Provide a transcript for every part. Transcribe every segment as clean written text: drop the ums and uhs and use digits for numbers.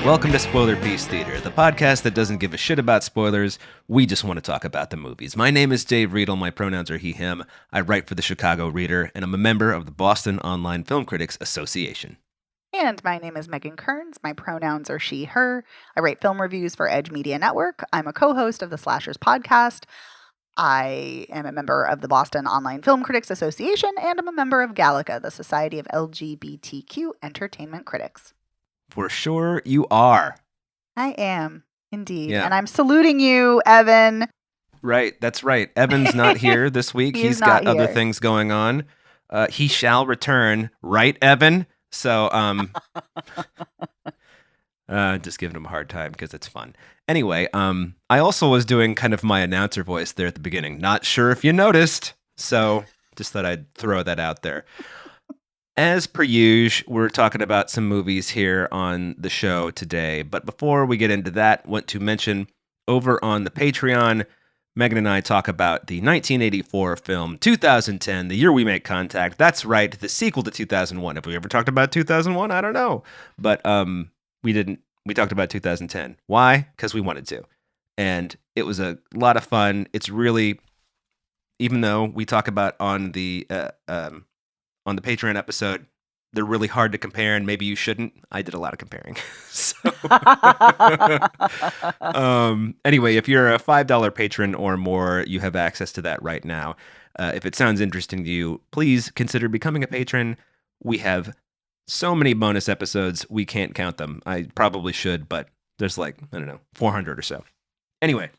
Welcome to Spoiler Peace Theater, the podcast that doesn't give a shit about spoilers. We just want to talk about the movies. My name is Dave Riedel. My pronouns are he, him. I write for the Chicago Reader, and I'm a member of the Boston Online Film Critics Association. And my name is Megan Kearns. My pronouns are she, her. I write film reviews for Edge Media Network. I'm a co-host of the Slashers podcast. I am a member of the Boston Online Film Critics Association, and I'm a member of Gallica, the Society of LGBTQ Entertainment Critics. For sure you are. I am, indeed. Yeah. And I'm saluting you, Evan. Right, that's right. Evan's not here this week. He's got other things going on. He shall return, right, Evan? So, just giving him a hard time because it's fun. Anyway, I also was doing kind of my announcer voice there at the beginning. Not sure if you noticed, so just thought I'd throw that out there. As per usual, we're talking about some movies here on the show today. But before we get into that, I want to mention over on the Patreon, Megan and I talk about the 1984 film 2010, The Year We Make Contact. That's right, the sequel to 2001. Have we ever talked about 2001? I don't know. But we didn't. We talked about 2010. Why? Because we wanted to. And it was a lot of fun. It's really, even though we talk about on the Patreon episode, they're really hard to compare, and maybe you shouldn't. I did a lot of comparing. So, anyway, if you're a $5 patron or more, you have access to that right now. If it sounds interesting to you, please consider becoming a patron. We have so many bonus episodes, we can't count them. I probably should, but there's 400 or so. Anyway,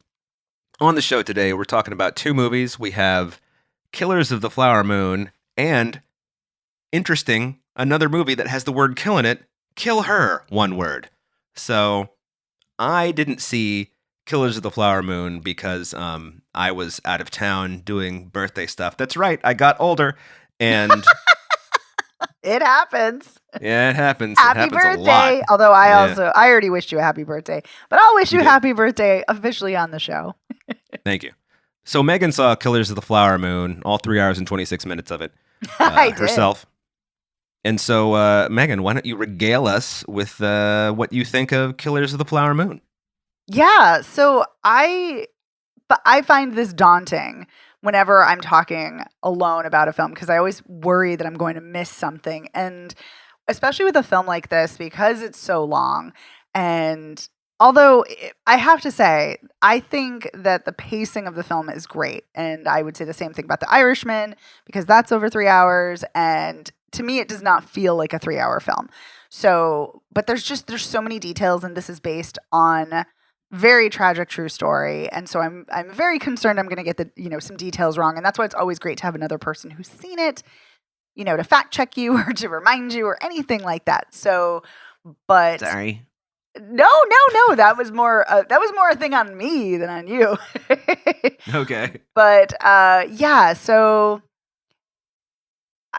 on the show today, we're talking about two movies. We have Killers of the Flower Moon and, interesting, another movie that has the word kill in it, KillHer, one word. So I didn't see Killers of the Flower Moon because I was out of town doing birthday stuff. That's right, I got older, and It happens. yeah, it happens. Happy it happens birthday. A lot. Although I already wished you a happy birthday, but I'll wish you a happy birthday officially on the show. Thank you. So Megan saw Killers of the Flower Moon, all 3 hours and 26 minutes of it herself. And so, Megan, why don't you regale us with what you think of Killers of the Flower Moon? Yeah, so I find this daunting whenever I'm talking alone about a film because I always worry that I'm going to miss something. And especially with a film like this, because it's so long. And although I have to say, I think that the pacing of the film is great. And I would say the same thing about The Irishman, because that's over 3 hours. And to me, it does not feel like a 3-hour film. So, but there's so many details, and this is based on very tragic true story. And so I'm very concerned I'm going to get some details wrong. And that's why it's always great to have another person who's seen it, to fact check you or to remind you or anything like that. So, but sorry. No. That was more a thing on me than on you. Okay. But yeah, so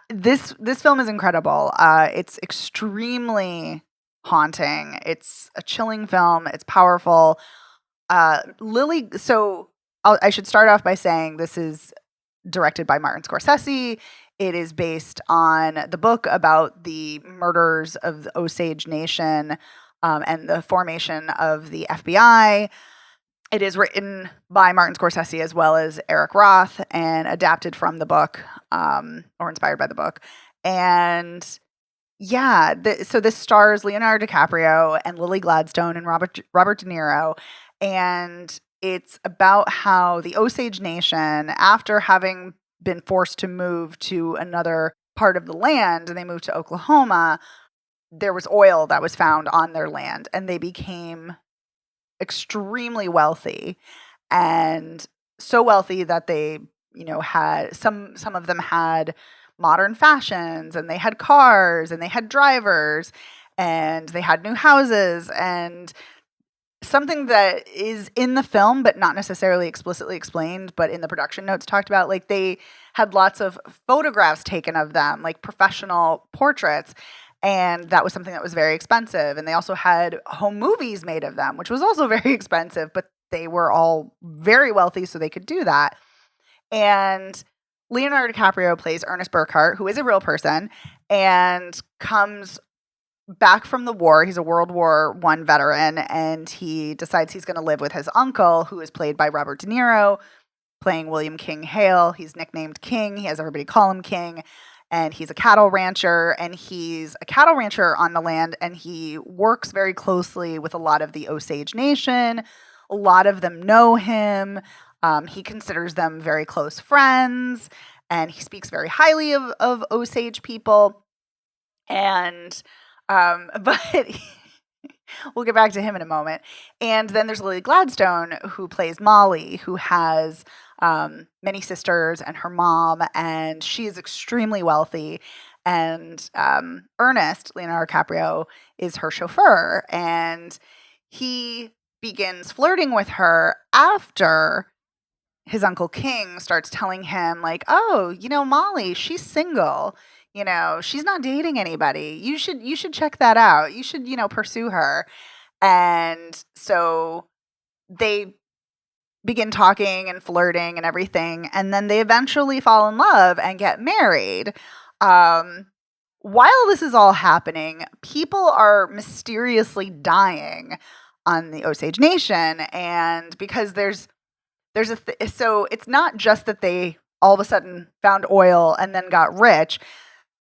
this film is incredible. It's extremely haunting. It's a chilling film. It's powerful. Lily. So I should start off by saying this is directed by Martin Scorsese. It is based on the book about the murders of the Osage Nation and the formation of the FBI. It is written by Martin Scorsese as well as Eric Roth and adapted from the book or inspired by the book. And yeah, so this stars Leonardo DiCaprio and Lily Gladstone and Robert De Niro. And it's about how the Osage Nation, after having been forced to move to another part of the land, and they moved to Oklahoma, there was oil that was found on their land, and they became extremely wealthy, and so wealthy that they, had some of them had modern fashions, and they had cars, and they had drivers, and they had new houses. And something that is in the film but not necessarily explicitly explained, but in the production notes talked about, like, they had lots of photographs taken of them, like professional portraits, and that was something that was very expensive. And they also had home movies made of them, which was also very expensive, but they were all very wealthy, so they could do that. And Leonardo DiCaprio plays Ernest Burkhart, who is a real person, and comes back from the war. He's a World War I veteran, and he decides he's going to live with his uncle, who is played by Robert De Niro, playing William King Hale. He's nicknamed King. He has everybody call him King. And he's a cattle rancher, on the land, and he works very closely with a lot of the Osage Nation. A lot of them know him. He considers them very close friends, and he speaks very highly of Osage people. And but we'll get back to him in a moment. And then there's Lily Gladstone, who plays Molly, who has many sisters and her mom, and she is extremely wealthy. And Ernest, Leonardo DiCaprio, is her chauffeur, and he begins flirting with her after his uncle King starts telling him, like, oh, Molly, she's single. She's not dating anybody. You should check that out. You should, pursue her. And so they begin talking and flirting and everything, and then they eventually fall in love and get married. While this is all happening, people are mysteriously dying on the Osage Nation, and because so it's not just that they all of a sudden found oil and then got rich.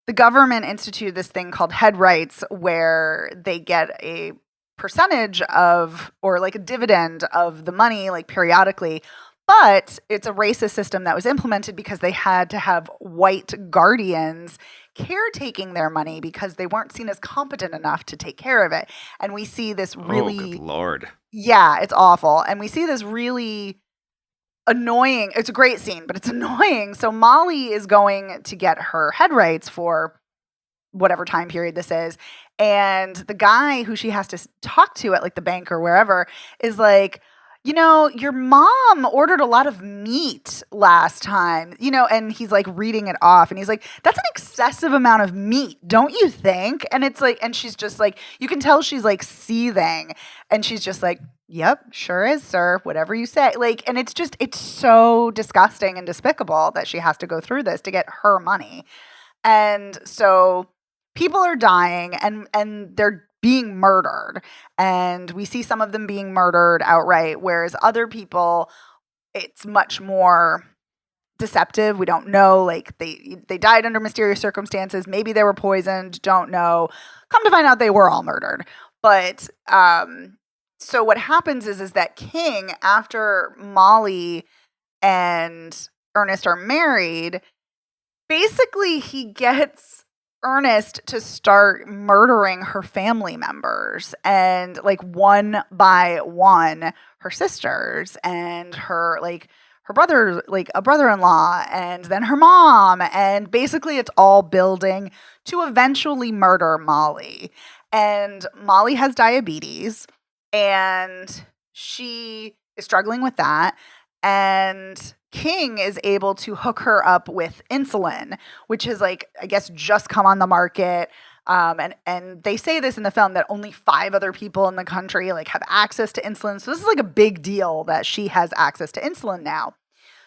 The government instituted this thing called head rights, where they get a percentage of, or like a dividend of the money, like periodically. But it's a racist system that was implemented because they had to have white guardians caretaking their money because they weren't seen as competent enough to take care of it. And we see this really, oh, good Lord. Yeah, it's awful. And we see this really annoying. It's a great scene, but it's annoying. So Molly is going to get her head rights for whatever time period this is. And the guy who she has to talk to at like the bank or wherever is like, your mom ordered a lot of meat last time, and he's like reading it off, and he's like, that's an excessive amount of meat, don't you think? And it's like, and she's just like, you can tell she's like seething, and she's just like, yep, sure is, sir, whatever you say. Like, and it's so disgusting and despicable that she has to go through this to get her money. And so people are dying, and they're being murdered, and we see some of them being murdered outright, whereas other people, it's much more deceptive. We don't know, like they died under mysterious circumstances. Maybe they were poisoned, don't know. Come to find out, they were all murdered. But so what happens is that King, after Molly and Ernest are married, basically he gets Ernest to start murdering her family members, and like one by one, her sisters and her brother, like a brother-in-law, and then her mom, and basically it's all building to eventually murder Molly. And Molly has diabetes, and she is struggling with that, and King is able to hook her up with insulin, which is like, I guess, just come on the market. And they say this in the film that only 5 other people in the country like have access to insulin. So this is like a big deal that she has access to insulin now.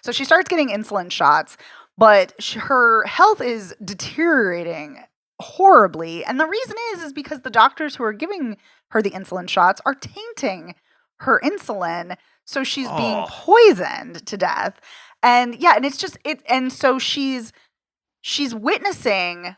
So she starts getting insulin shots, but her health is deteriorating horribly. And the reason is because the doctors who are giving her the insulin shots are tainting her insulin. So she's being poisoned to death. And yeah, and it's just and so she's witnessing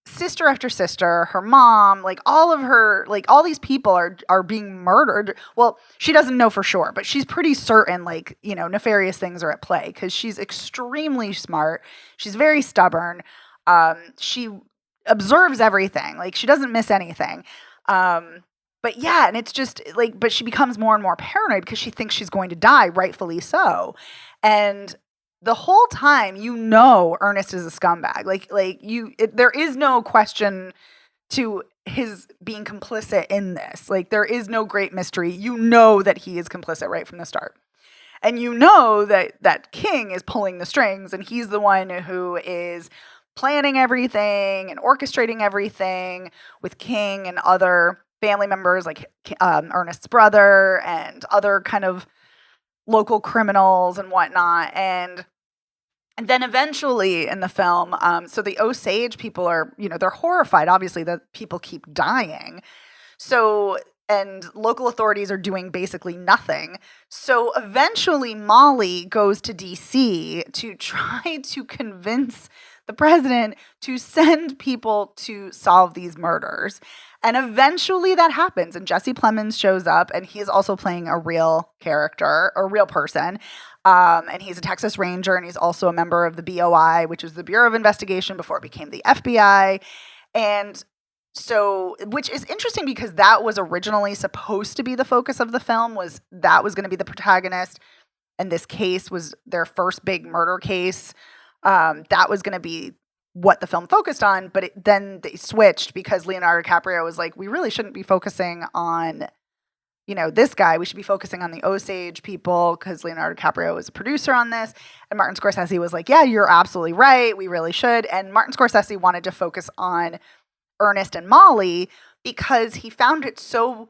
sister after sister, her mom, like all of her, like all these people are being murdered. Well, she doesn't know for sure, but she's pretty certain, like, nefarious things are at play because she's extremely smart. She's very stubborn. She observes everything. Like, she doesn't miss anything. But yeah, and it's just like, but she becomes more and more paranoid because she thinks she's going to die, rightfully so. And the whole time, Ernest is a scumbag. There is no question to his being complicit in this. Like, there is no great mystery. You know that he is complicit right from the start. And you know that King is pulling the strings, and he's the one who is planning everything and orchestrating everything with King and other family members, like Ernest's brother and other kind of local criminals and whatnot. And And then eventually in the film, so the Osage people are, they're horrified, obviously, that people keep dying. So, and local authorities are doing basically nothing. So eventually Molly goes to DC to try to convince the president to send people to solve these murders. And eventually that happens. And Jesse Plemons shows up, and he's also playing a real character, a real person. And he's a Texas Ranger, and he's also a member of the BOI, which is the Bureau of Investigation before it became the FBI. And so, which is interesting because that was originally supposed to be the focus of the film, was going to be the protagonist. And this case was their first big murder case. That was going to be what the film focused on, but then they switched because Leonardo DiCaprio was like, we really shouldn't be focusing on, this guy. We should be focusing on the Osage people because Leonardo DiCaprio was a producer on this. And Martin Scorsese was like, yeah, you're absolutely right. We really should. And Martin Scorsese wanted to focus on Ernest and Molly because he found it so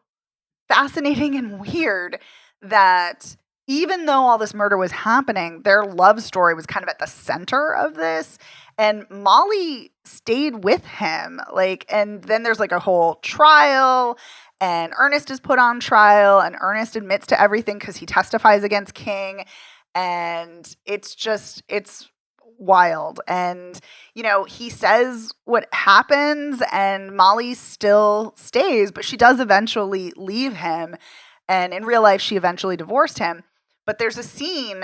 fascinating and weird that even though all this murder was happening, their love story was kind of at the center of this. And Molly stayed with him. And then there's a whole trial, and Ernest is put on trial, and Ernest admits to everything because he testifies against King. And it's wild. And, he says what happens, and Molly still stays, but she does eventually leave him. And in real life, she eventually divorced him. But there's a scene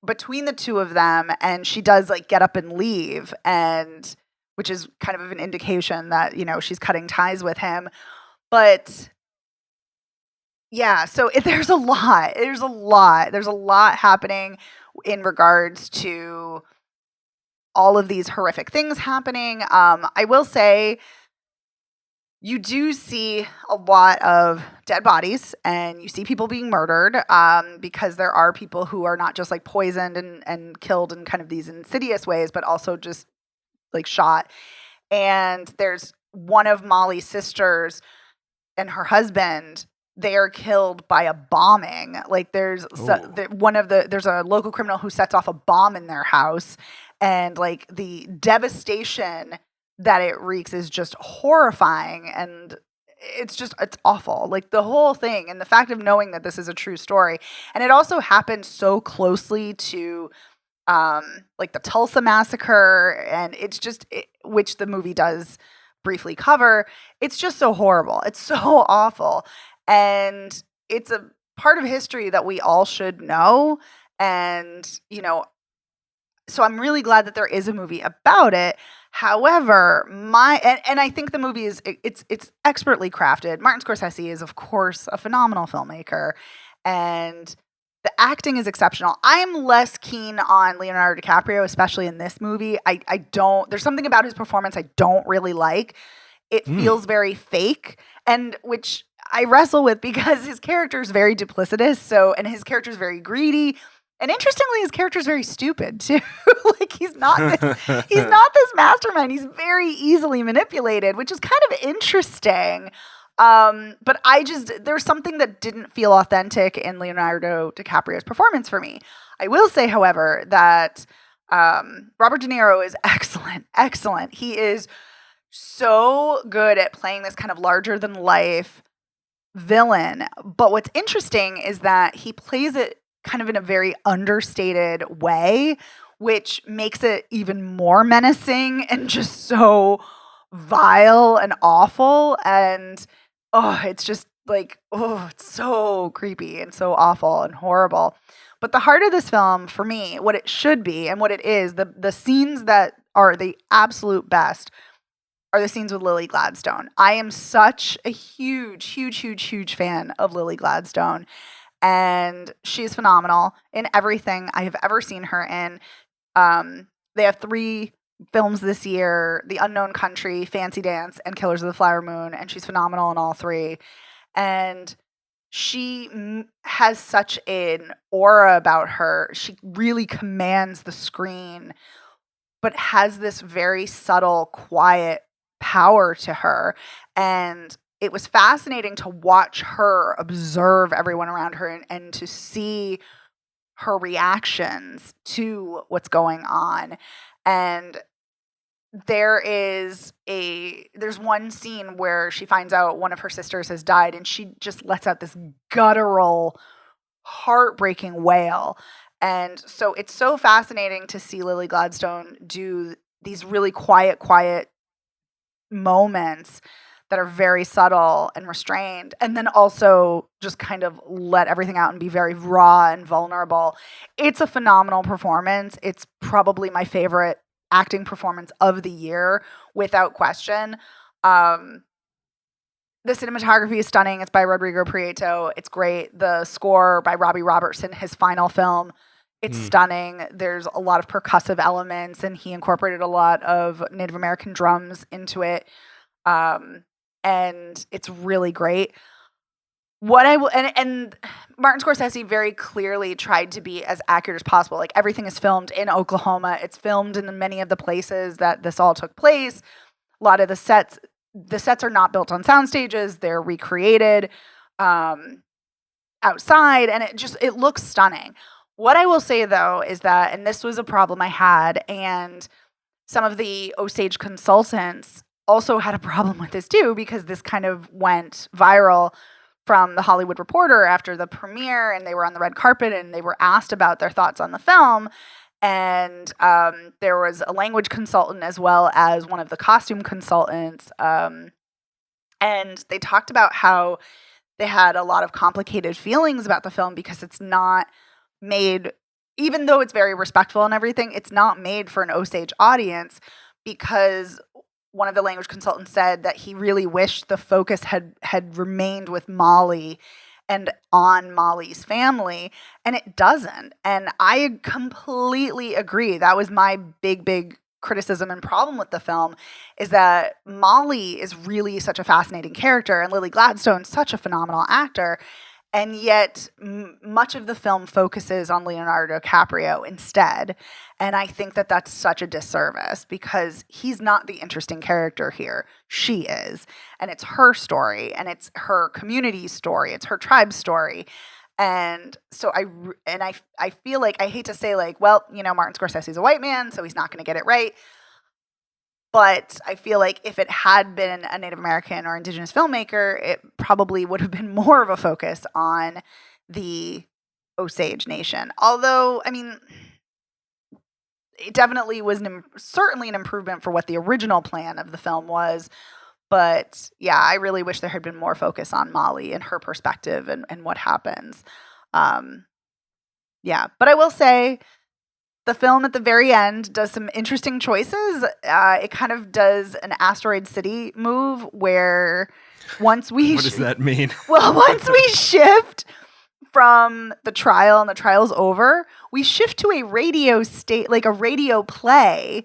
between the two of them, and she does get up and leave, and which is kind of an indication that, she's cutting ties with him. But yeah, so there's a lot happening in regards to all of these horrific things happening. I will say you do see a lot of dead bodies, and you see people being murdered because there are people who are not just poisoned and killed in kind of these insidious ways, but also just shot. And there's one of Molly's sisters and her husband. They are killed by a bombing. There's a local criminal who sets off a bomb in their house, and the devastation that it wreaks is just horrifying, and it's awful. The whole thing, and the fact of knowing that this is a true story, and it also happened so closely to the Tulsa massacre, and which the movie does briefly cover. It's just so horrible. It's so awful, and it's a part of history that we all should know. And so I'm really glad that there is a movie about it. However, and I think the movie it's expertly crafted. Martin Scorsese is, of course, a phenomenal filmmaker, and the acting is exceptional. I am less keen on Leonardo DiCaprio, especially in this movie. I don't. There's something about his performance I don't really like. It feels very fake, and which I wrestle with because his character is very duplicitous. And his character is very greedy. And interestingly, his character is very stupid too. He's not this mastermind. He's very easily manipulated, which is kind of interesting. But there's something that didn't feel authentic in Leonardo DiCaprio's performance for me. I will say, however, that Robert De Niro is excellent. Excellent. He is so good at playing this kind of larger than life villain. But what's interesting is that he plays it kind of in a very understated way, which makes it even more menacing and just so vile and awful. And it's just it's so creepy and so awful and horrible. But the heart of this film, for me, what it should be and what it is, the scenes that are the absolute best are the scenes with Lily Gladstone. I am such a huge, huge, huge, huge fan of Lily Gladstone. And she's phenomenal in everything I have ever seen her in. They have 3 films this year: The Unknown Country, Fancy Dance, and Killers of the Flower Moon. And she's phenomenal in all 3. And she has such an aura about her. She really commands the screen, but has this very subtle, quiet power to her. And it was fascinating to watch her observe everyone around her and to see her reactions to what's going on. And there's one scene where she finds out one of her sisters has died, and she just lets out this guttural, heartbreaking wail. And so it's so fascinating to see Lily Gladstone do these really quiet moments that are very subtle and restrained, and then also just kind of let everything out and be very raw and vulnerable. It's a phenomenal performance. It's probably my favorite acting performance of the year, without question. The cinematography is stunning. It's by Rodrigo Prieto. It's great. The score by Robbie Robertson, his final film, it's stunning. There's a lot of percussive elements, and he incorporated a lot of Native American drums into it. And it's really great. And Martin Scorsese very clearly tried to be as accurate as possible. Like, everything is filmed in Oklahoma. It's filmed in many of the places that this all took place. A lot of the sets are not built on sound stages. They're recreated outside, and it looks stunning. What I will say, though, is that, and this was a problem I had, and some of the Osage consultants also had a problem with this too, because this kind of went viral from The Hollywood Reporter after the premiere, and they were on the red carpet and they were asked about their thoughts on the film. And there was a language consultant as well as one of the costume consultants. And they talked about how they had a lot of complicated feelings about the film because it's not made, even though it's very respectful and everything, it's not made for an Osage audience, because one of the language consultants said that he really wished the focus had remained with Molly and on Molly's family, and it doesn't. And I completely agree. That was my big criticism and problem with the film, is that Molly is really such a fascinating character, and Lily Gladstone such a phenomenal actor. And yet much of the film focuses on Leonardo DiCaprio instead. And I think that that's such a disservice, because he's not the interesting character here. She is. And it's her story, and it's her community's story. It's her tribe's story. And so I feel like, I hate to say, like, well, Martin Scorsese's a white man, so he's not going to get it right. But I feel like if it had been a Native American or Indigenous filmmaker, it probably would have been more of a focus on the Osage Nation. Although, I mean, it definitely was certainly an improvement for what the original plan of the film was. But yeah, I really wish there had been more focus on Molly and her perspective and what happens. Yeah, but I will say, the film at the very end does some interesting choices. It kind of does an Asteroid City move where once we... What does that mean? Well, once we shift from the trial and the trial's over, we shift to a radio like a radio play.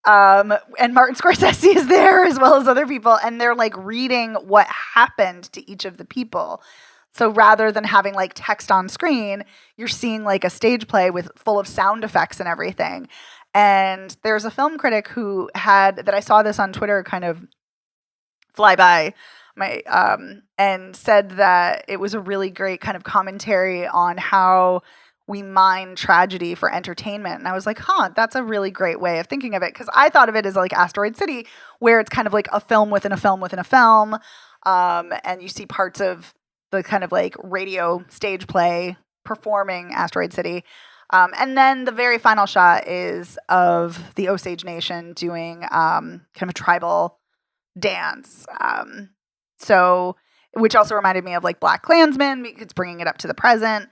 And Martin Scorsese is there as well as other people. And they're like reading what happened to each of the people. So rather than having like text on screen, you're seeing like a stage play full of sound effects and everything. And there's a film critic that I saw this on Twitter kind of fly by and said that it was a really great kind of commentary on how we mine tragedy for entertainment. And I was like, that's a really great way of thinking of it. Because I thought of it as like Asteroid City, where it's kind of like a film within a film within a film. And you see parts of the kind of like radio stage play performing Asteroid City. And then the very final shot is of the Osage Nation doing kind of a tribal dance. Which also reminded me of like Black Klansman, because it's bringing it up to the present,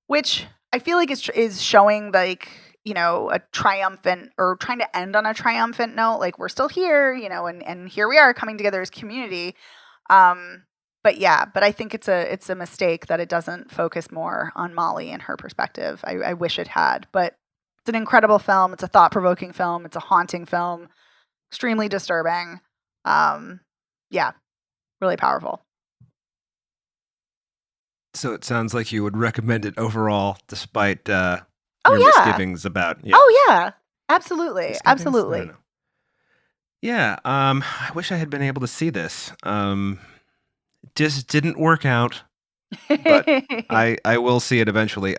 which I feel like is showing like, a triumphant, or trying to end on a triumphant note. Like, we're still here, and here we are coming together as community. But I think it's a mistake that it doesn't focus more on Molly and her perspective. I wish it had, but it's an incredible film. It's a thought-provoking film. It's a haunting film. Extremely disturbing. Really powerful. So it sounds like you would recommend it overall, despite your misgivings about. Yeah. Oh yeah, absolutely, absolutely. Yeah, I wish I had been able to see this. Just didn't work out, but I will see it eventually.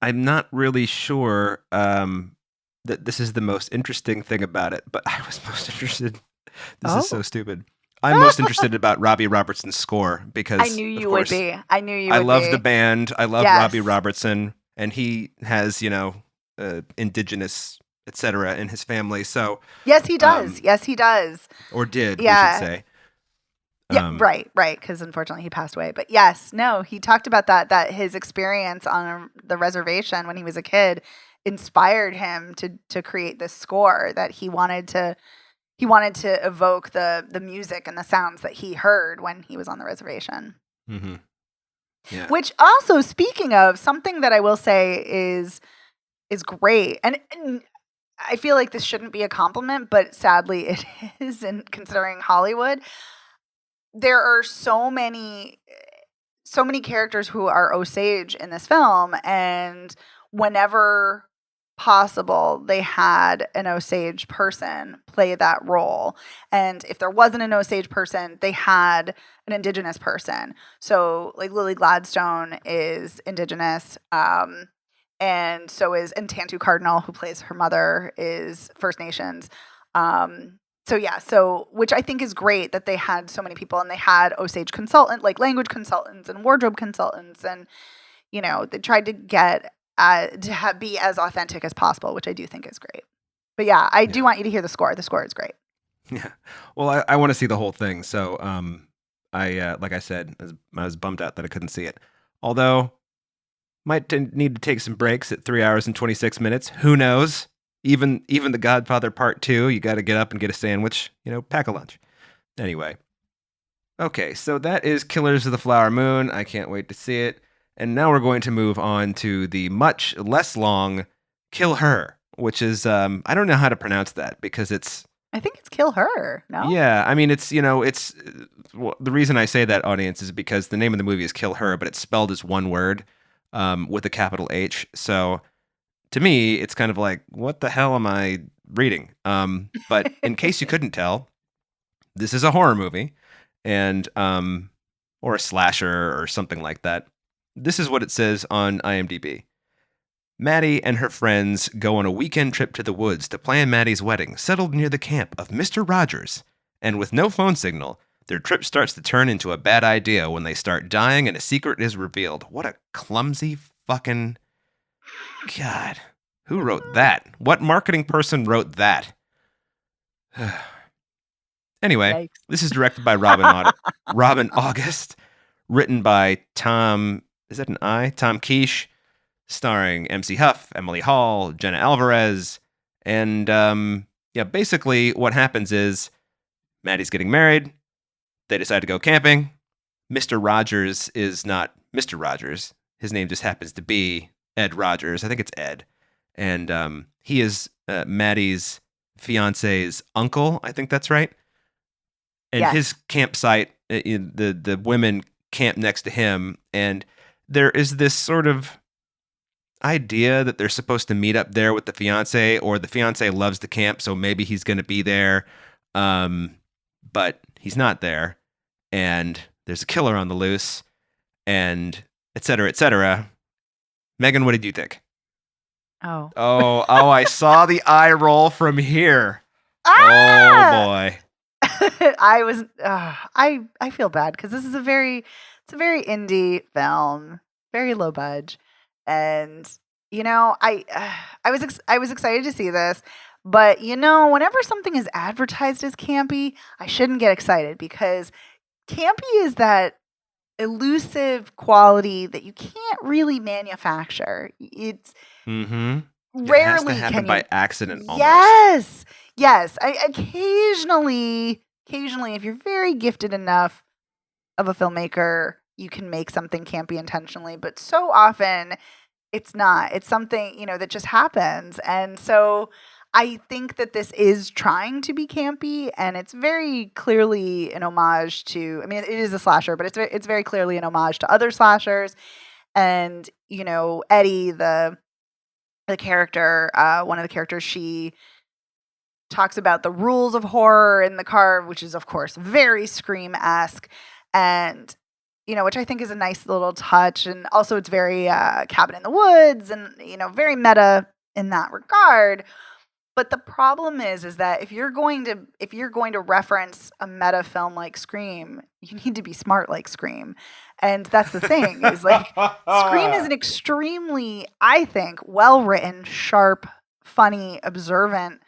I'm not really sure that this is the most interesting thing about it, but I was most interested. This is so Oh. stupid. I'm most interested about Robbie Robertson's score I because, knew of you would course, be. I knew you I would love the be. band. I love Robbie Yes. Robertson, and he has, indigenous, etc. in his family. So, Yes, he does. um, Yes, he does. or did, we should Yeah. say. Yeah, Um, right, because unfortunately he passed away. But yes, no, he talked about that his experience on the reservation when he was a kid inspired him to create this score that he wanted to evoke the music and the sounds that he heard when he was on the reservation. hmm Yeah. Which also, speaking of, something that I will say is great, and I feel like this shouldn't be a compliment, but sadly it is, in considering Hollywood. There are so many characters who are Osage in this film, and whenever possible, they had an Osage person play that role. And if there wasn't an Osage person, they had an Indigenous person. So, like, Lily Gladstone is Indigenous, and Tantu Cardinal, who plays her mother, is First Nations. So yeah, which I think is great that they had so many people, and they had Osage consultant, like language consultants and wardrobe consultants, and they tried to get be as authentic as possible, which I do think is great. But yeah, I do Yeah. want you to hear the score. The score is great. Yeah. Well, I want to see the whole thing. So, like I said, I was bummed out that I couldn't see it. Although, might need to take some breaks at 3 hours and 26 minutes. Who knows? Even The Godfather Part 2, you got to get up and get a sandwich, pack a lunch. Anyway. Okay, so that is Killers of the Flower Moon. I can't wait to see it. And now we're going to move on to the much less long KillHer, which is I don't know how to pronounce that because it's I think it's KillHer. No. yeah, I mean it's well, the reason I say that, audience, is because the name of the movie is KillHer, but it's spelled as one word with a capital H. So to me, it's kind of like, what the hell am I reading? But in case you couldn't tell, this is a horror movie, and or a slasher or something like that. This is what it says on IMDb. Maddie and her friends go on a weekend trip to the woods to plan Maddie's wedding, settled near the camp of Mr. Rogers. And with no phone signal, their trip starts to turn into a bad idea when they start dying and a secret is revealed. What a clumsy fucking... God. Who wrote that? What marketing person wrote that? Anyway, Yikes. this is directed by Robin August, written by Tom... Is that an I? Tom Quiche, starring MC Huff, Emily Hall, Jenna Alvarez, and yeah, basically what happens is Maddie's getting married. They decide to go camping. Mr. Rogers is not Mr. Rogers. His name just happens to be Ed Rogers. I think it's Ed, and he is Maddie's fiance's uncle. I think that's right. And Yes. his campsite, the women camp next to him, and there is this sort of idea that they're supposed to meet up there with the fiance, or the fiance loves the camp, so maybe he's going to be there, but he's not there, and there's a killer on the loose, and et cetera, et cetera. Megan, what did you think? Oh. Oh, I saw the eye roll from here. Ah! Oh boy. I was I feel bad because this is a very indie film, very low budge, and I was excited to see this, but whenever something is advertised as campy, I shouldn't get excited because campy is that elusive quality that you can't really manufacture. It's Mm-hmm. It has to rarely happen can by you. accident almost. Yes. I occasionally, if you're very gifted enough of a filmmaker, you can make something campy intentionally, but so often it's not. It's something, that just happens. And so I think that this is trying to be campy, and it's very clearly an homage to, I mean, it is a slasher, but it's very clearly an homage to other slashers. And, Eddie, the character, one of the characters, she talks about the rules of horror in the car, which is, of course, very Scream-esque. And, which I think is a nice little touch. And also it's very Cabin in the Woods and, very meta in that regard. But the problem is that if you're going to reference a meta film like Scream, you need to be smart like Scream. And that's the thing is like Scream is an extremely, I think, well-written, sharp, funny, observant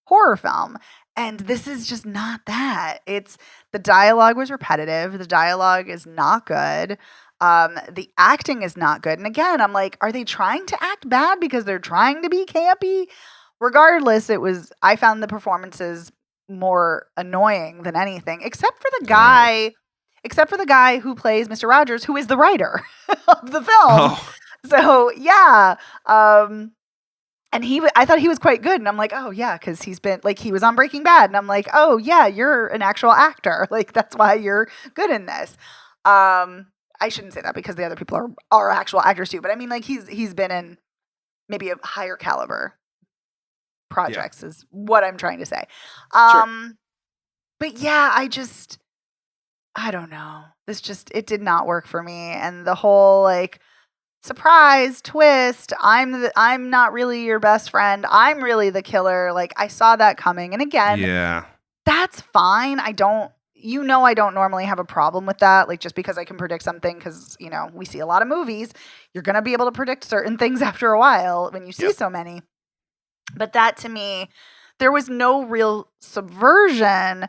horror film. And this is just not that. The dialogue was repetitive. The dialogue is not good. The acting is not good. And again, I'm like, are they trying to act bad because they're trying to be campy? Regardless, I found the performances more annoying than anything, except for the guy who plays Mr. Rogers, who is the writer of the film. Oh. So yeah, and I thought he was quite good, and I'm like, oh yeah, because he was on Breaking Bad, and I'm like, oh yeah, you're an actual actor, like that's why you're good in this. I shouldn't say that because the other people are actual actors too, but I mean like he's been in maybe a higher caliber projects is what I'm trying to say. Sure. But yeah, I don't know. It did not work for me. And the whole like surprise twist, I'm not really your best friend. I'm really the killer. Like I saw that coming. And again, that's fine. I don't normally have a problem with that. Like just because I can predict something because, we see a lot of movies, you're going to be able to predict certain things after a while when you see so many. But that to me, there was no real subversion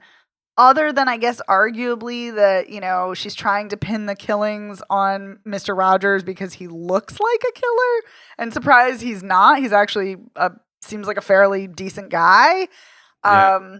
other than I guess arguably that, she's trying to pin the killings on Mr. Rogers because he looks like a killer. And surprise, he's not. He's actually seems like a fairly decent guy, I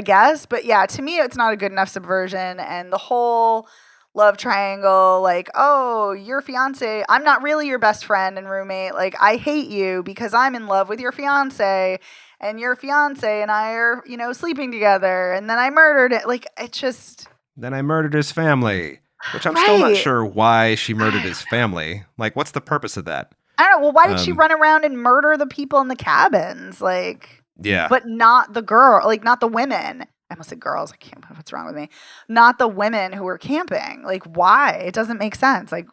guess. But yeah, to me, it's not a good enough subversion. And the whole love triangle, like, oh, your fiance, I'm not really your best friend and roommate. Like, I hate you because I'm in love with your fiance and your fiance and I are, sleeping together. And then I murdered it. Like, it's just. Then I murdered his family, which I'm still not sure why she murdered his family. Like, what's the purpose of that? I don't know. Well, why did she run around and murder the people in the cabins? Like, but not the girl, like, not the women. I almost said girls. I can't. What's wrong with me? Not the women who were camping. Like, why? It doesn't make sense. Like,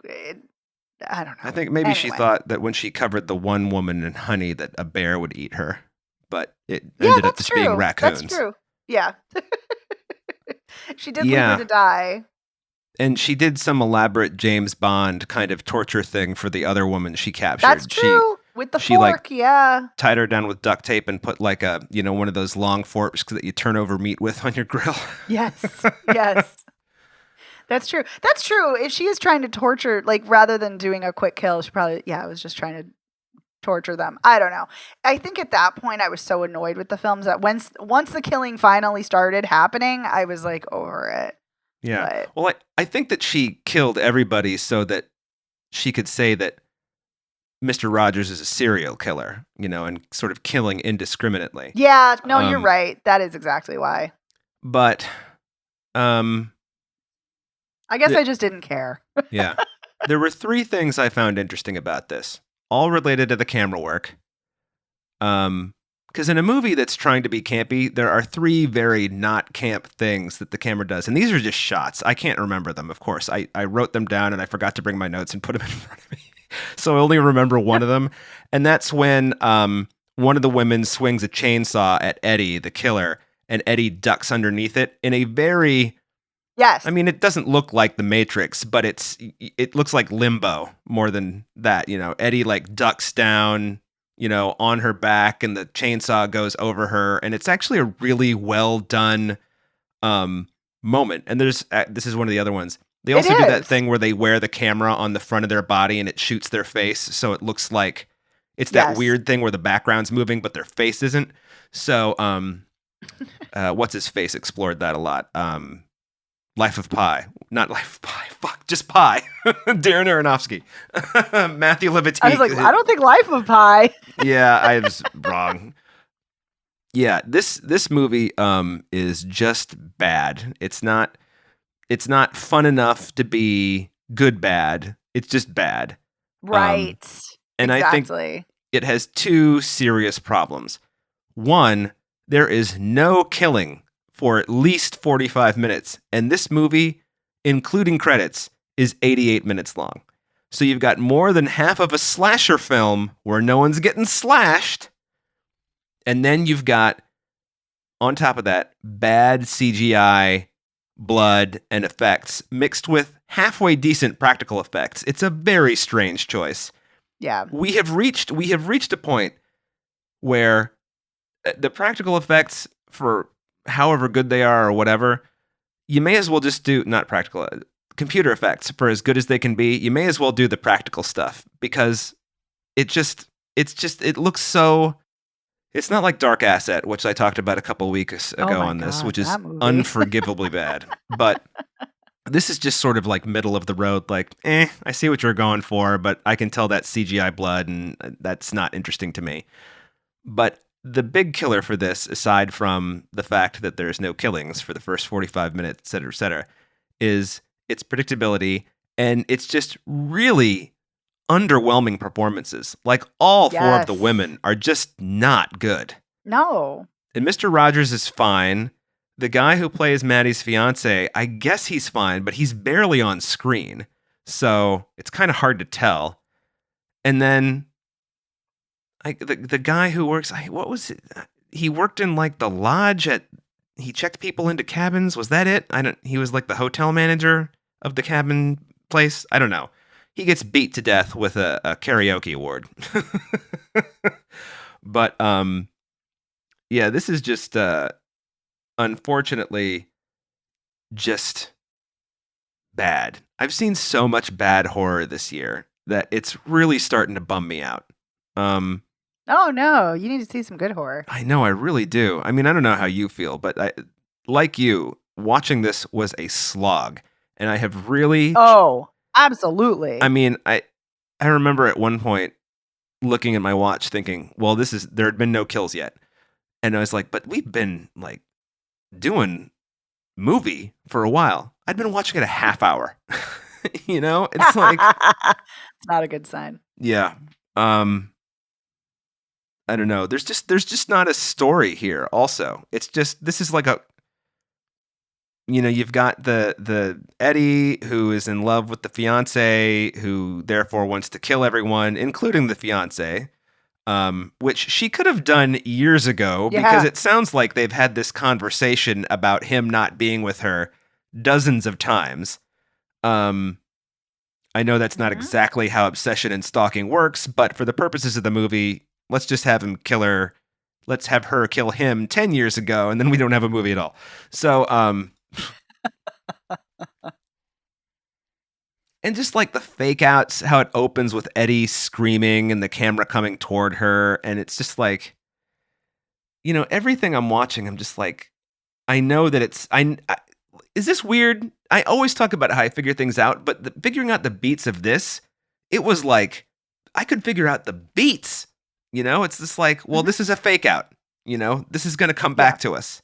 I don't know. I think maybe she thought that when she covered the one woman in honey that a bear would eat her, but it ended up just being raccoons. That's true. Yeah. She did leave her to die. And she did some elaborate James Bond kind of torture thing for the other woman she captured. That's true. With the fork, tied her down with duct tape and put like a, one of those long forks that you turn over meat with on your grill. Yes. That's true. That's true. If she is trying to torture, like rather than doing a quick kill, she probably, was just trying to torture them. I don't know. I think at that point I was so annoyed with the films that once the killing finally started happening, I was like over it. Yeah. But, well, I think that she killed everybody so that she could say that Mr. Rogers is a serial killer, and sort of killing indiscriminately. Yeah, no, you're right. That is exactly why. But, I guess I just didn't care. Yeah. There were 3 things I found interesting about this, all related to the camera work. Because in a movie that's trying to be campy, there are 3 very not camp things that the camera does. And these are just shots. I can't remember them, of course. I wrote them down and I forgot to bring my notes and put them in front of me. So I only remember one of them. And that's when one of the women swings a chainsaw at Eddie, the killer, and Eddie ducks underneath it in a very... Yes. I mean, it doesn't look like The Matrix, but it looks like Limbo more than that. Eddie like ducks down, on her back and the chainsaw goes over her. And it's actually a really well done moment. And this is one of the other ones. They also do that thing where they wear the camera on the front of their body and it shoots their face. So it looks like it's that weird thing where the background's moving, but their face isn't. So what's his face explored that a lot. Life of Pi. Not Life of Pi. Fuck, just Pi. Darren Aronofsky. Matthew Libatique. I was like, I don't think Life of Pi. Yeah, I was wrong. Yeah, this movie is just bad. It's not fun enough to be good bad. It's just bad. Right. And exactly. I think it has 2 serious problems. One, there is no killing for at least 45 minutes. And this movie, including credits, is 88 minutes long. So you've got more than half of a slasher film where no one's getting slashed. And then you've got, on top of that, bad CGI, blood, and effects mixed with halfway decent practical effects. It's a very strange choice. Yeah. We have reached a point where the practical effects, for however good they are or whatever, you may as well just do, not practical, computer effects, for as good as they can be, you may as well do the practical stuff, because it looks so, it's not like Dark Asset, which I talked about a couple weeks ago on this, which is unforgivably bad. But this is just sort of like middle of the road, like, I see what you're going for, but I can tell that's CGI blood, and that's not interesting to me. But the big killer for this, aside from the fact that there's no killings for the first 45 minutes, et cetera, is its predictability, and it's just really underwhelming performances. Like, all four of the women are just not good. No. And Mr. Rogers is fine. The guy who plays Maddie's fiance, I guess he's fine, but he's barely on screen. So it's kind of hard to tell. And then the guy who works, what was it? He worked in like the lodge he checked people into cabins. Was that it? He was like the hotel manager of the cabin place. I don't know. He gets beat to death with a karaoke award. But yeah, this is just unfortunately just bad. I've seen so much bad horror this year that it's really starting to bum me out. Oh no, you need to see some good horror. I know, I really do. I mean, I don't know how you feel, but like you, watching this was a slog, and I have really... Oh, absolutely. I mean, I remember at one point looking at my watch thinking, well, there had been no kills yet. And I was like, but we've been like doing movie for a while. I'd been watching it a half hour. You know, it's like... It's not a good sign. Yeah. I don't know. There's just not a story here. Also, it's just, this is like a, you've got the Eddie who is in love with the fiance, who therefore wants to kill everyone, including the fiance, which she could have done years ago, because it sounds like they've had this conversation about him not being with her dozens of times. I know that's not exactly how obsession and stalking works, but for the purposes of the movie, let's just have him kill her. Let's have her kill him 10 years ago, and then we don't have a movie at all. So, and just like the fake outs, how it opens with Eddie screaming and the camera coming toward her. And it's just like, everything I'm watching, I'm just like, I know that is this weird? I always talk about how I figure things out, but figuring out the beats of this, it was like, I could figure out the beats. It's just like, well, this is a fake out. This is going to come back to us.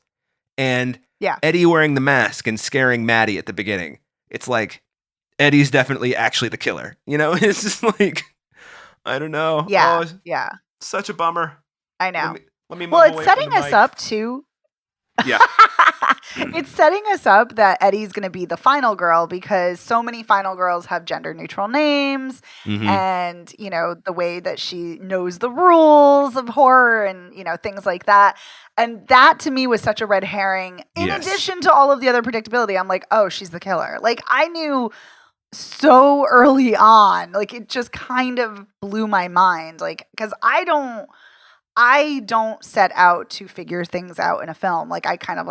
And Eddie wearing the mask and scaring Maddie at the beginning. It's like, Eddie's definitely actually the killer. It's just like, I don't know. Yeah. Such a bummer. I know. Let me move well, it's away setting from the us mic. up too. Yeah. It's setting us up that Eddie's going to be the final girl, because so many final girls have gender neutral names, and, the way that she knows the rules of horror and, things like that. And that to me was such a red herring in addition to all of the other predictability. I'm like, oh, she's the killer. Like, I knew so early on, like, it just kind of blew my mind. Like, because I don't set out to figure things out in a film. Like, I kind of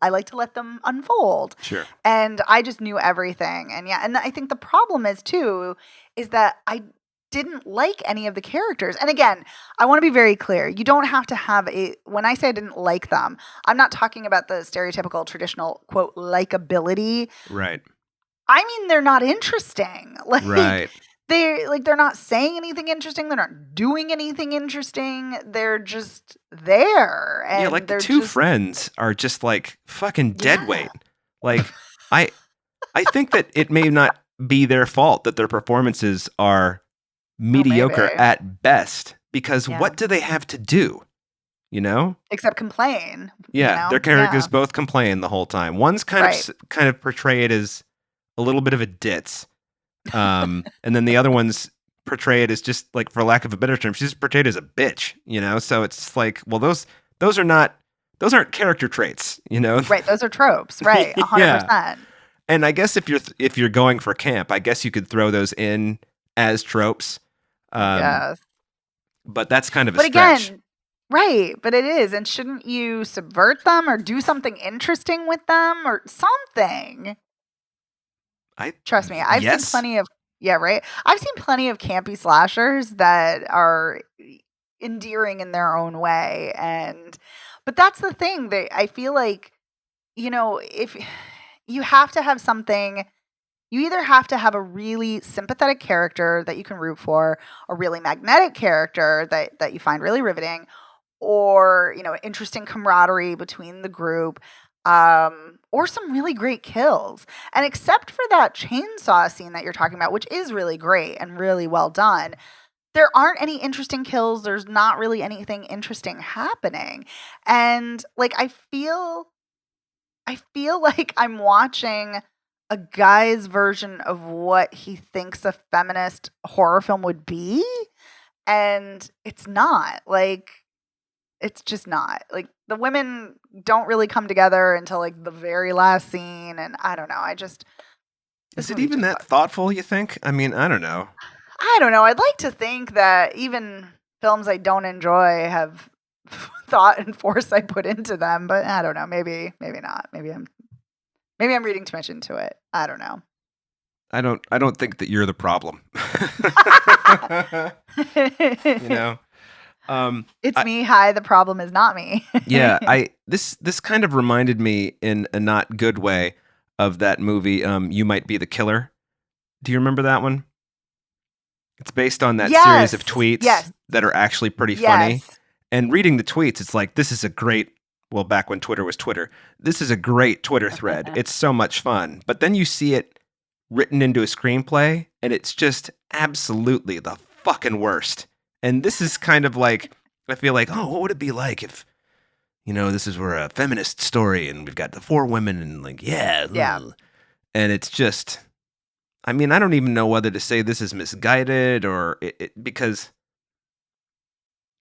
I like to let them unfold. Sure. And I just knew everything. And and I think the problem is that I didn't like any of the characters. And again, I want to be very clear. You don't have to have when I say I didn't like them, I'm not talking about the stereotypical traditional quote likability. Right. I mean, they're not interesting. Like, right. They're not saying anything interesting. They're not doing anything interesting. They're just there. And like the two friends are just like fucking dead weight. Like, I think that it may not be their fault that their performances are mediocre at best, because what do they have to do? Except complain. Yeah, their characters both complain the whole time. One's kind of portrayed as a little bit of a ditz. And then the other one's portrayed as just like, for lack of a better term, she's portrayed as a bitch, you know? So it's like, well, those aren't character traits, you know? Right. Those are tropes. Right. 100%. Yeah. And I guess if you're going for camp, I guess you could throw those in as tropes. Yes. But that's kind of a But stretch. again, right. But it is. And shouldn't you subvert them or do something interesting with them or something? Trust me, I've seen plenty of right. I've seen plenty of campy slashers that are endearing in their own way, but that's the thing. I feel like, if you have to have something, you either have to have a really sympathetic character that you can root for, a really magnetic character that you find really riveting, or interesting camaraderie between the group, or some really great kills. And except for that chainsaw scene that you're talking about, which is really great and really well done, there aren't any interesting kills. There's not really anything interesting happening. And like I feel like I'm watching a guy's version of what he thinks a feminist horror film would be, and it's not. Like, it's just not. Like, the women don't really come together until like the very last scene, and I don't know. Is it even that thoughtful, you think? I mean, I don't know. I don't know. I'd like to think that even films I don't enjoy have thought and foresight put into them, but I don't know. Maybe not. Maybe I'm reading too much into it. I don't know. I don't think that you're the problem. You know? It's me. Hi, the problem is not me. Yeah, this kind of reminded me in a not good way of that movie, You Might Be the Killer. Do you remember that one? It's based on that series of tweets that are actually pretty funny. And reading the tweets, it's like, this is a great, well, back when Twitter was Twitter, this is a great Twitter thread. It's so much fun. But then you see it written into a screenplay, and it's just absolutely the fucking worst. And this is kind of like, I feel like, oh, what would it be like if, this is where a feminist story and we've got the 4 women and like, yeah. And it's just, I mean, I don't even know whether to say this is misguided or because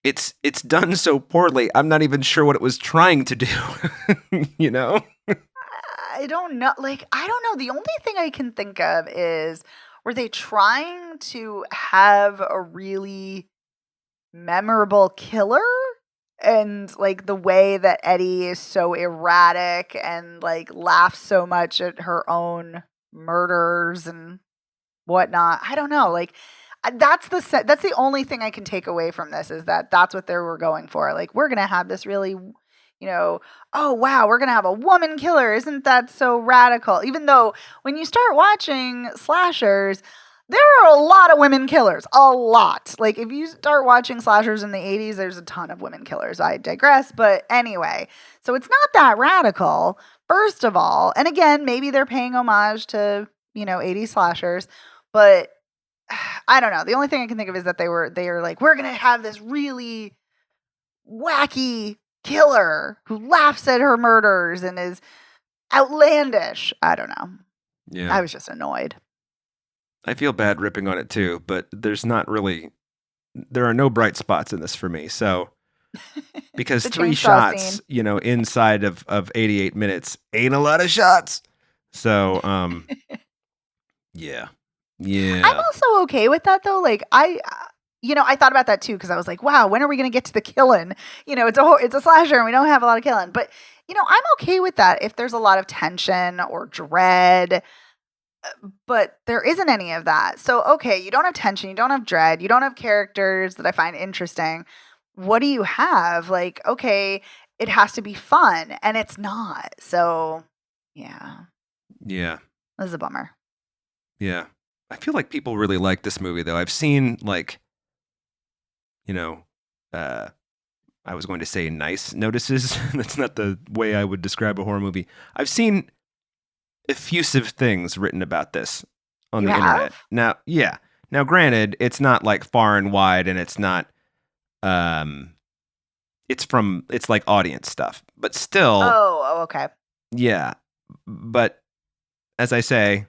it's done so poorly. I'm not even sure what it was trying to do, I don't know. Like, I don't know. The only thing I can think of is, were they trying to have a really memorable killer? And like the way that Eddie is so erratic and like laughs so much at her own murders and whatnot. I don't know. Like, that's the only thing I can take away from this, is that that's what they were going for. Like, we're gonna have this really, oh wow, we're gonna have a woman killer. Isn't that so radical? Even though when you start watching slashers, there are a lot of women killers. A lot. Like, if you start watching slashers in the 80s, there's a ton of women killers. I digress. But anyway, so it's not that radical, first of all. And again, maybe they're paying homage to, 80s slashers. But I don't know. The only thing I can think of is that they are like, we're going to have this really wacky killer who laughs at her murders and is outlandish. I don't know. Yeah. I was just annoyed. I feel bad ripping on it too, but there are no bright spots in this for me. So, because 3 shots, inside of 88 minutes ain't a lot of shots. So, yeah. I'm also okay with that though. Like, I thought about that too, because I was like, wow, when are we going to get to the killing? It's a slasher and we don't have a lot of killing. But, I'm okay with that if there's a lot of tension or dread. But there isn't any of that. So, okay, you don't have tension, you don't have dread, you don't have characters that I find interesting. What do you have? Like, okay, it has to be fun, and it's not. So, yeah. Yeah. This is a bummer. Yeah. I feel like people really like this movie, though. I've seen, like, I was going to say nice notices. That's not the way I would describe a horror movie. I've seen effusive things written about this on the internet. Now, yeah. Now, granted, it's not like far and wide, and it's not, it's like audience stuff, but still. Oh, okay. Yeah. But as I say,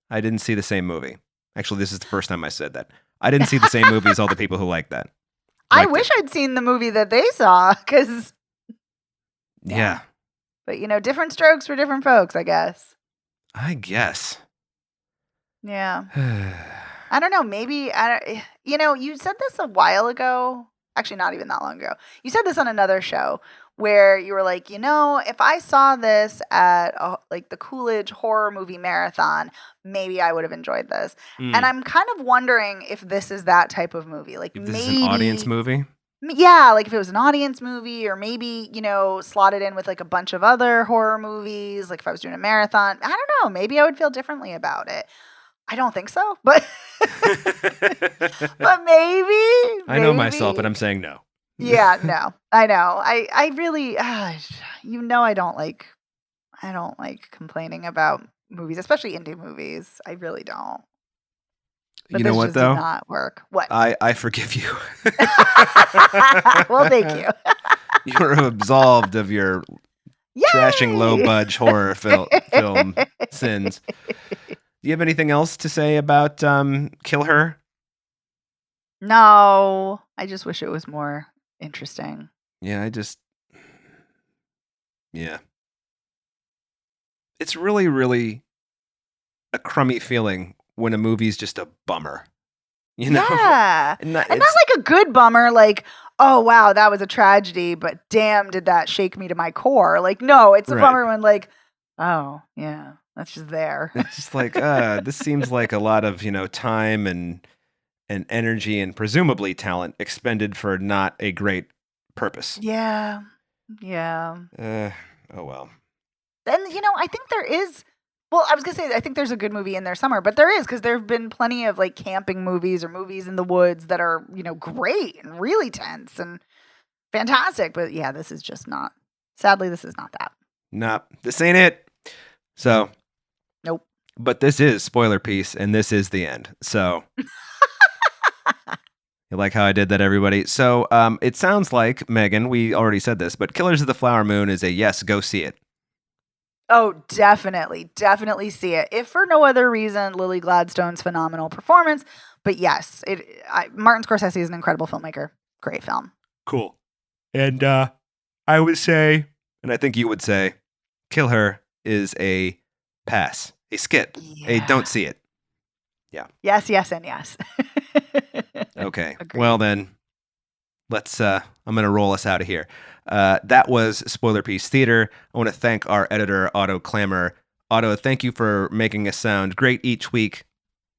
I didn't see the same movie. Actually, this is the first time I said that. I didn't see the same movie as all the people who like that. I wish I'd seen the movie that they saw, because... Yeah. But, different strokes for different folks, I guess. I guess. Yeah. I don't know. Maybe, you said this a while ago. Actually, not even that long ago. You said this on another show where you were like, if I saw this at the Coolidge horror movie marathon, maybe I would have enjoyed this. And I'm kind of wondering if this is that type of movie. Like, if this maybe is an audience movie? Yeah, like if it was an audience movie, or maybe, slotted in with like a bunch of other horror movies. Like if I was doing a marathon, I don't know. Maybe I would feel differently about it. I don't think so, but but maybe. I know myself, and I'm saying no. Yeah, no, I know. I really, I don't like complaining about movies, especially indie movies. I really don't. But you know what, though? Did not work. What? I forgive you. Well, thank you. You're absolved of your trashing low-budge horror film sins. Do you have anything else to say about KillHer? No, I just wish it was more interesting. Yeah, yeah. It's really, really a crummy feeling when a movie's just a bummer. Yeah. And not like a good bummer, like, oh, wow, that was a tragedy, but damn, did that shake me to my core. Like, no, it's a bummer when, like, oh, yeah, that's just there. It's just like, this seems like a lot of, time and energy and presumably talent expended for not a great purpose. Yeah. Yeah. Oh, well. And, I think there is... Well, I was going to say, I think there's a good movie in there somewhere, but there is, because there have been plenty of like camping movies or movies in the woods that are, great and really tense and fantastic. But yeah, this is just not, sadly, this is not that. Nope. This ain't it. So. Nope. But this is spoiler piece, and this is the end. So. You like how I did that, everybody? So it sounds like, Megan, we already said this, but Killers of the Flower Moon is a yes, go see it. Oh, definitely. Definitely see it. If for no other reason, Lily Gladstone's phenomenal performance. But yes, Martin Scorsese is an incredible filmmaker. Great film. Cool. And I would say, and I think you would say, KillHer is a pass, a skip, a don't see it. Yeah. Yes, yes, and yes. Okay. Agreed. Well, then, let's, I'm going to roll us out of here. That was Spoiler Piece Theater. I want to thank our editor, Otto Clamor. Otto, thank you for making us sound great each week.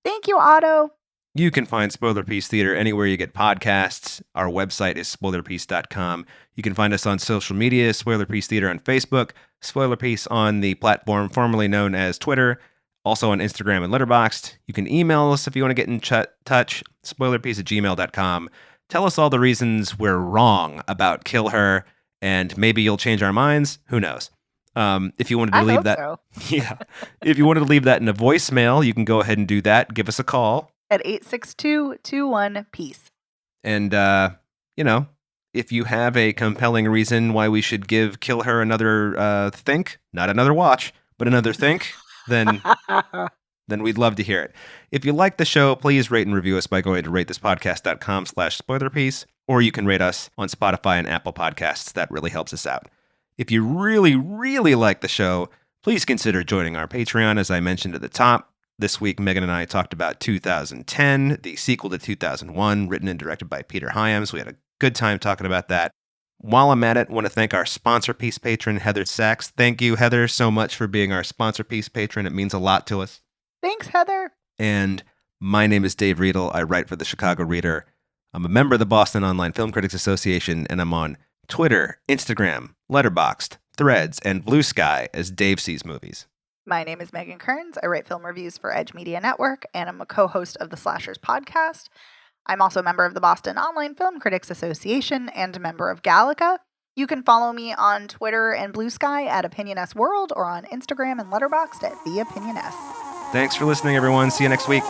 Thank you, Otto. You can find Spoiler Piece Theater anywhere you get podcasts. Our website is spoilerpiece.com. You can find us on social media, Spoiler Piece Theater on Facebook, Spoiler Piece on the platform formerly known as Twitter, also on Instagram and Letterboxd. You can email us if you want to get in touch, spoilerpiece@gmail.com. Tell us all the reasons we're wrong about KillHer, and maybe you'll change our minds. Who knows? If you wanted to leave that, so. Yeah. If you wanted to leave that in a voicemail, you can go ahead and do that. Give us a call at 862-21-PEACE. And if you have a compelling reason why we should give KillHer another think, not another watch, but another think, then we'd love to hear it. If you like the show, please rate and review us by going to ratethispodcast.com/spoilerpiece, or you can rate us on Spotify and Apple Podcasts. That really helps us out. If you really, really like the show, please consider joining our Patreon, as I mentioned at the top. This week, Megan and I talked about 2010, the sequel to 2001, written and directed by Peter Hyams. We had a good time talking about that. While I'm at it, I want to thank our sponsor piece patron, Heather Sachs. Thank you, Heather, so much for being our sponsor piece patron. It means a lot to us. Thanks, Heather. And my name is Dave Riedel. I write for the Chicago Reader. I'm a member of the Boston Online Film Critics Association, and I'm on Twitter, Instagram, Letterboxd, Threads, and Blue Sky as Dave Sees Movies. My name is Megan Kearns. I write film reviews for Edge Media Network, and I'm a co-host of the Slashers podcast. I'm also a member of the Boston Online Film Critics Association and a member of Gallica. You can follow me on Twitter and Blue Sky at OpinionS World, or on Instagram and Letterboxd at TheOpinionS. Thanks for listening, everyone. See you next week.